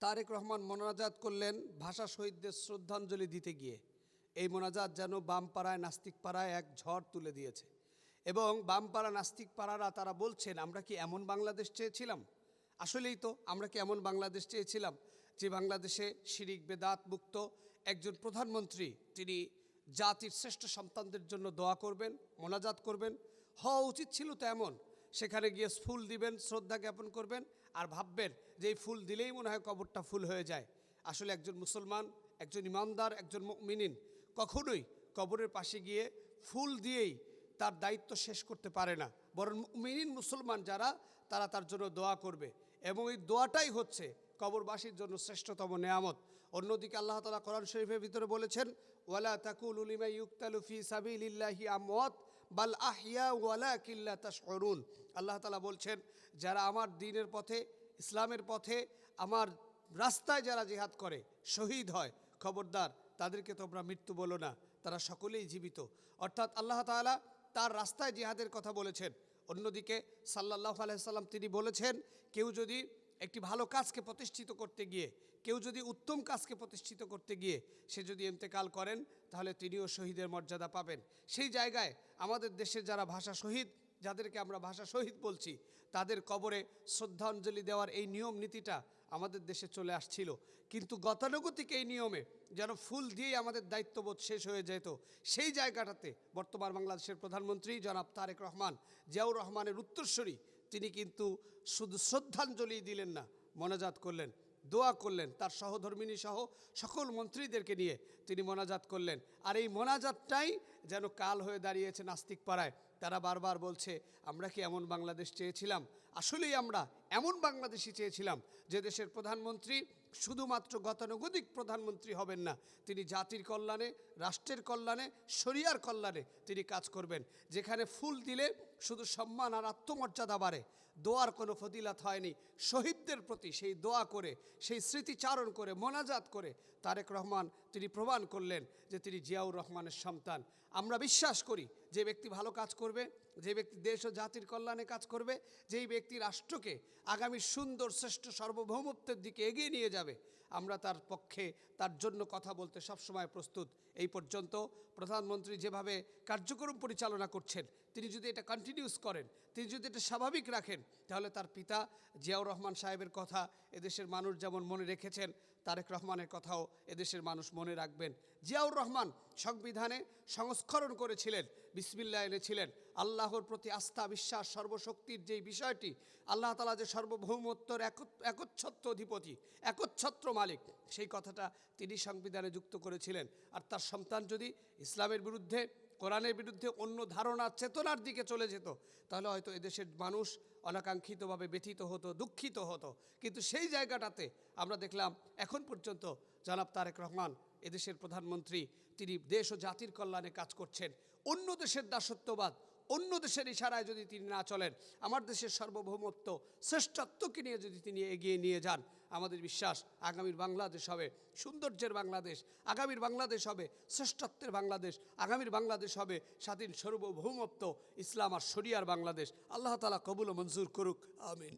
তারেক রহমান মোনাজাত করলেন ভাষা শহীদদের শ্রদ্ধাঞ্জলি দিতে গিয়ে। এই মোনাজাত যেন বামপাড়ায় নাস্তিক পাড়ায় এক ঝড় তুলে দিয়েছে এবং বামপাড়া নাস্তিক পাড়ারা তারা বলছেন, আমরা কি এমন বাংলাদেশ চেয়েছিলাম? আসলেই তো আমরা কি এমন বাংলাদেশ চেয়েছিলাম যে বাংলাদেশে শিরিক বেদাত মুক্ত একজন প্রধানমন্ত্রী তিনি জাতির শ্রেষ্ঠ সন্তানদের জন্য দোয়া করবেন, মোনাজাত করবেন? হওয়া উচিত ছিল তো এমন। সেখানে গিয়ে ফুল দিবেন, শ্রদ্ধা জ্ঞাপন করবেন আর ভাববেন যে এই ফুল দিলেই মনে হয় কবরটা ফুল হয়ে যায়। আসলে একজন মুসলমান, একজন ইমানদার, একজন মুমিন কখনোই কবরের পাশে গিয়ে ফুল দিয়েই তার দায়িত্ব শেষ করতে পারে না, বরং মুমিন মুসলমান যারা তারা তার জন্য দোয়া করবে এবং এই দোয়াটাই হচ্ছে কবরবাসীর জন্য শ্রেষ্ঠতম নেয়ামত। অন্যদিকে আল্লাহ তাআলা কোরআন শরীফের ভিতরে বলেছেন, ওয়ালা তাকুলু লিমান ইউকতালু ফি সাবিলিল্লাহি আমওয়াত বাল আহইয়া ওয়ালাকিন লা তাশউরুন। আল্লাহ তাআলা বলছেন, যারা আমার দ্বীনের পথে, ইসলামের পথে, আমার রাস্তায় যারা জিহাদ করে শহীদ হয়, খবরদার তাদেরকে তোমরা মৃত্যু বলো না, তারা সকলেই জীবিত। অর্থাৎ আল্লাহ তাআলা তার রাস্তায় জিহাদের কথা বলেছেন। অন্যদিকে সাল্লাল্লাহু আলাইহি সাল্লাম তিনি বলেছেন, কেউ যদি একটি ভালো কাজকে প্রতিষ্ঠিত করতে গিয়ে, কেউ যদি উত্তম কাজকে প্রতিষ্ঠিত করতে গিয়ে সে যদি ইন্তেকাল করেন তাহলে তিনিও শহীদের মর্যাদা পাবেন। সেই জায়গায় আমাদের দেশের যারা ভাষা শহীদ, যাদেরকে আমরা ভাষা শহীদ বলছি, তাদের কবরে শ্রদ্ধাঞ্জলি দেওয়ার এই নিয়ম নীতিটা আমাদের দেশে চলে আসছিল, কিন্তু গতানুগতিক এই নিয়মে যেন ফুল দিয়েই আমাদের দায়িত্ববোধ শেষ হয়ে যেত, সেই জায়গাটাতে বর্তমান বাংলাদেশের প্রধানমন্ত্রী জনাব তারেক রহমান, জিয়াউর রহমানের উত্তরসূরি, তিনি কিন্তু শুধু শ্রদ্ধাঞ্জলি দিলেন না, মোনাজাত করলেন, দোয়া করলেন, তার সহধর্মিণী সহ সকল মন্ত্রীদেরকে নিয়ে তিনি মোনাজাত করলেন। আর এই মোনাজাতটাই যেন কাল হয়ে দাঁড়িয়েছে নাস্তিক পাড়ায়। তারা বারবার বলছে, আমরা কি এমন বাংলাদেশ চেয়েছিলাম? আসলেই আমরা এমন বাংলাদেশই চেয়েছিলাম যে দেশের প্রধানমন্ত্রী শুধুমাত্র গতানুগতিক প্রধানমন্ত্রী হবেন না, তিনি জাতির কল্যাণে, রাষ্ট্রের কল্যাণে, শরিয়ার কল্যাণে তিনি কাজ করবেন। যেখানে ফুল দিলে শুধু সম্মান আর আত্মমর্যাদা বাড়ে, দোয়ার কোনো ফজিলত হয়নি, শহীদদের প্রতি সেই দোয়া করে, সেই স্মৃতিচারণ করে, মোনাজাত করে তারেক রহমান তিনি প্রমাণ করলেন যে তিনি জিয়াউর রহমানের সন্তান। আমরা বিশ্বাস করি যে ব্যক্তি ভালো কাজ করবে, যে ব্যক্তি দেশ ও জাতির কল্যাণে কাজ করবে, যেই ব্যক্তি রাষ্ট্রকে আগামী সুন্দর শ্রেষ্ঠ সার্বভৌমত্বের দিকে এগিয়ে নিয়ে যাবে, আমরা তার পক্ষে, তার জন্য কথা বলতে সবসময় প্রস্তুত। এই পর্যন্ত প্রধানমন্ত্রী যেভাবে কার্যক্রম পরিচালনা করছেন, তিনি যদি এটা কন্টিনিউস করেন, তিনি যদি এটা স্বাভাবিক রাখেন, তাহলে তার পিতা জিয়াউর রহমান সাহেবের কথা এদেশের মানুষ যেমন মনে রেখেছেন, তারেক রহমানের কথাও এদেশের মানুষ মনে রাখবেন। জিয়াউর রহমান সংবিধানে সংস্করণ করেছিলেন, বিসমিল্লাহ এনেছিলেন, আল্লাহর প্রতি আস্থা বিশ্বাস, সর্বশক্তির যেই বিষয়টি, আল্লাহ তাআলা যে সার্বভৌমত্বর একচ্ছত্র অধিপতি, একচ্ছত্র মালিক, সেই কথাটা তিনি সংবিধানে যুক্ত করেছিলেন। আর তার সন্তান যদি ইসলামের বিরুদ্ধে, কোরআনের বিরুদ্ধে অন্য ধারণা চেতনার দিকে চলে যেত, তাহলে হয়তো এদেশের মানুষ অনাকাঙ্ক্ষিতভাবে ব্যথিত হতো, দুঃখিত হতো। কিন্তু সেই জায়গাটাতে আমরা দেখলাম এখন পর্যন্ত জনাব তারেক রহমান এদেশের প্রধানমন্ত্রী, তিনি দেশ ও জাতির কল্যাণে কাজ করছেন। অন্য দেশের দাসত্ববাদ, অন্য দেশের ইশারায় যদি তিনি না চলেন, আমার দেশের সার্বভৌমত্ব, শ্রেষ্ঠত্বকে নিয়ে যদি তিনি এগিয়ে নিয়ে যান, আমাদের বিশ্বাস আগামীর বাংলাদেশ হবে সৌন্দর্যের বাংলাদেশ, আগামীর বাংলাদেশ হবে শ্রেষ্ঠত্বের বাংলাদেশ, আগামীর বাংলাদেশ হবে স্বাধীন সার্বভৌমত্ব, ইসলাম আর শরিয়ার বাংলাদেশ। আল্লাহ তাআলা কবুল ও মঞ্জুর করুক, আমিন।